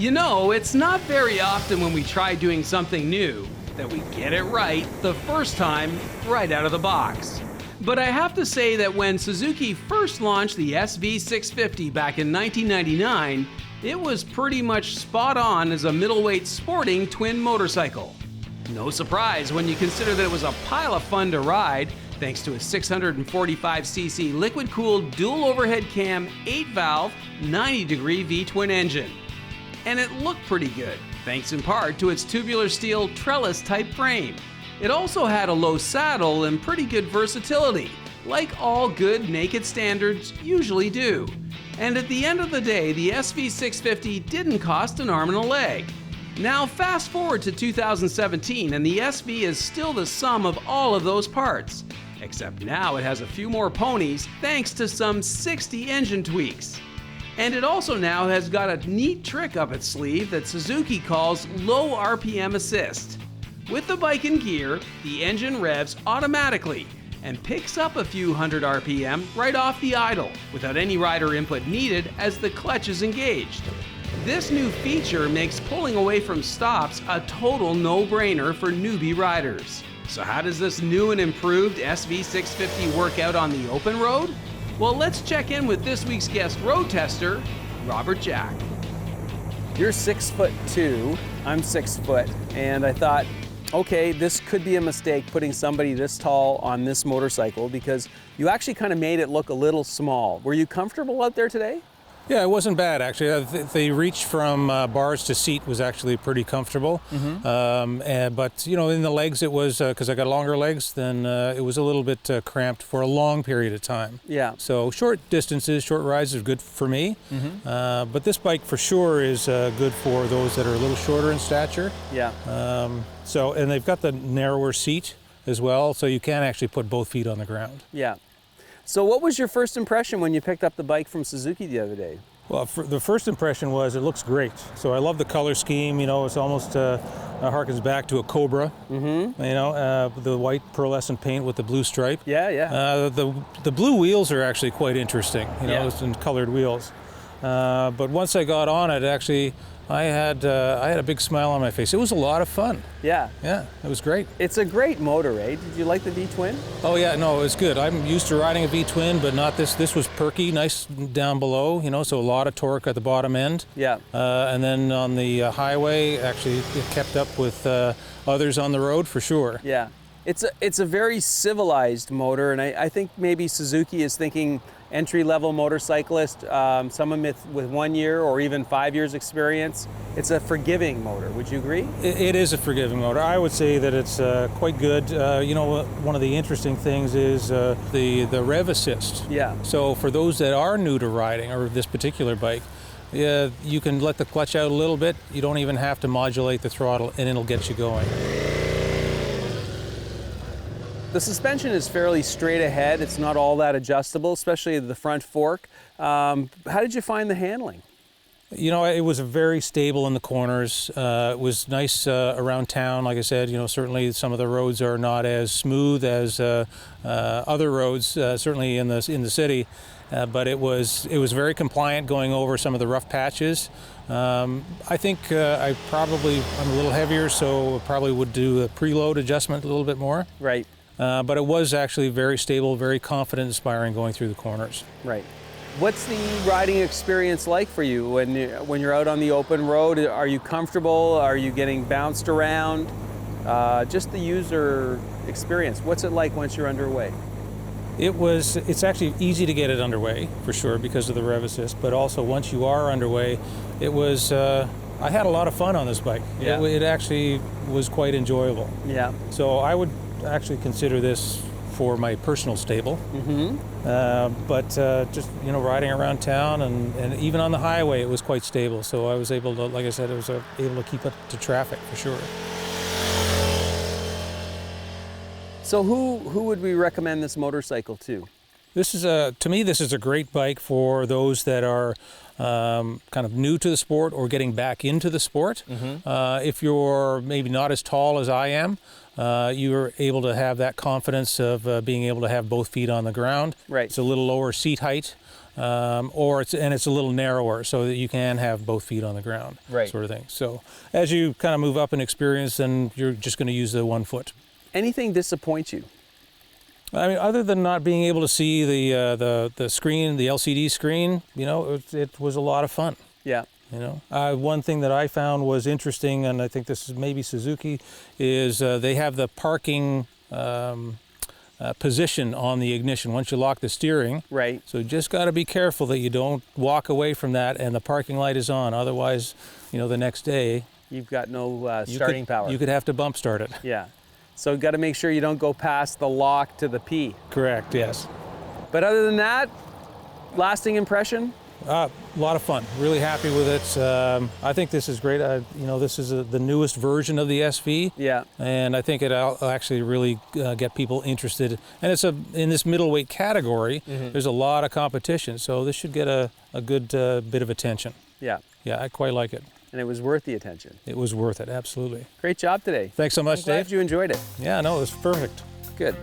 You know, it's not very often when we try doing something new that we get it right the first time, right out of the box. But I have to say that when Suzuki first launched the SV650 back in 1999, it was pretty much spot on as a middleweight sporting twin motorcycle. No surprise when you consider that it was a pile of fun to ride, thanks to a 645cc liquid-cooled dual overhead cam 8-valve 90-degree V-twin engine. And it looked pretty good, thanks in part to its tubular steel trellis-type frame. It also had a low saddle and pretty good versatility, like all good naked standards usually do. And at the end of the day, the SV650 didn't cost an arm and a leg. Now fast forward to 2017 and the SV is still the sum of all of those parts, except now it has a few more ponies thanks to some 60 engine tweaks. And it also now has got a neat trick up its sleeve that Suzuki calls low RPM assist. With the bike in gear, the engine revs automatically and picks up a few hundred RPM right off the idle without any rider input needed as the clutch is engaged. This new feature makes pulling away from stops a total no-brainer for newbie riders. So how does this new and improved SV650 work out on the open road? Well, let's check in with this week's guest road tester, Robert Jack. You're 6'2", I'm 6 foot, and I thought, okay, this could be a mistake putting somebody this tall on this motorcycle because you actually kind of made it look a little small. Were you comfortable out there today? Yeah, it wasn't bad actually. The reach from bars to seat was actually pretty comfortable. But you know, in the legs it was, because I got longer legs, then it was a little bit cramped for a long period of time. Yeah. So short distances, short rides are good for me. But this bike for sure is good for those that are a little shorter in stature. Yeah. And they've got the narrower seat as well, so you can actually put both feet on the ground. Yeah. So what was your first impression when you picked up the bike from Suzuki the other day? Well, the first impression was it looks great. So I love the color scheme. You know, it's almost harkens back to a Cobra. You know, the white pearlescent paint with the blue stripe. Yeah, yeah. The blue wheels are actually quite interesting. You know, it's in colored wheels. But once I got on it, actually, I had a big smile on my face. It was a lot of fun. Yeah. Yeah, it was great. It's a great motor, eh? Did you like the V-twin? Oh yeah, no, it was good. I'm used to riding a V-twin, but not this. This was perky, nice down below, you know, so a lot of torque at the bottom end. Yeah. And then on the highway, actually, it kept up with others on the road for sure. Yeah. It's a very civilized motor, and I think maybe Suzuki is thinking entry-level motorcyclist, someone with 1 year or even 5 years experience. It's a forgiving motor. Would you agree? It is a forgiving motor. I would say that it's quite good. You know, one of the interesting things is the Rev Assist. Yeah. So for those that are new to riding, or this particular bike, you can let the clutch out a little bit. You don't even have to modulate the throttle, and it'll get you going. The suspension is fairly straight ahead. It's not all that adjustable, especially the front fork. How did you find the handling? You know, it was very stable in the corners. It was nice around town. Like I said, you know, certainly some of the roads are not as smooth as other roads, certainly in the city. But it was very compliant going over some of the rough patches. I think I'm a little heavier, so probably would do a preload adjustment a little bit more. Right. But it was actually very stable, very confident, inspiring going through the corners. Right. What's the riding experience like for you when you're out on the open road? Are you comfortable? Are you getting bounced around? Just the user experience. What's it like once you're underway? It's actually easy to get it underway, for sure, because of the Rev Assist, but also once you are underway, I had a lot of fun on this bike. Yeah. It actually was quite enjoyable. Yeah. So I would actually consider this for my personal stable. But just, you know, riding around town and even on the highway, it was quite stable. So I was able to, like I said, able to keep up to traffic for sure. So who would we recommend this motorcycle to? This is to me, this is a great bike for those that are kind of new to the sport or getting back into the sport. If you're maybe not as tall as I am, you're able to have that confidence of being able to have both feet on the ground. Right. It's a little lower seat height, and it's a little narrower so that you can have both feet on the ground, right, sort of thing. So as you kind of move up in experience, then you're just going to use the 1 foot. Anything disappoint you? I mean, other than not being able to see the screen, the LCD screen, you know, it was a lot of fun. Yeah. You know, one thing that I found was interesting, and I think this is maybe Suzuki, is they have the parking position on the ignition once you lock the steering. Right. So you just got to be careful that you don't walk away from that and the parking light is on. Otherwise, you know, the next day you've got no starting power. You could have to bump start it. Yeah. So got to make sure you don't go past the lock to the P. Correct. Yes. But other than that, lasting impression? A lot of fun. Really happy with it. I think this is great. You know, this is the newest version of the SV. Yeah. And I think it'll actually really get people interested. And it's in this middleweight category. There's a lot of competition, so this should get a good bit of attention. Yeah. Yeah, I quite like it. And it was worth the attention. It was worth it, absolutely. Great job today. Thanks so much, I'm glad Dave. you enjoyed it. Yeah, no, it was perfect. Good.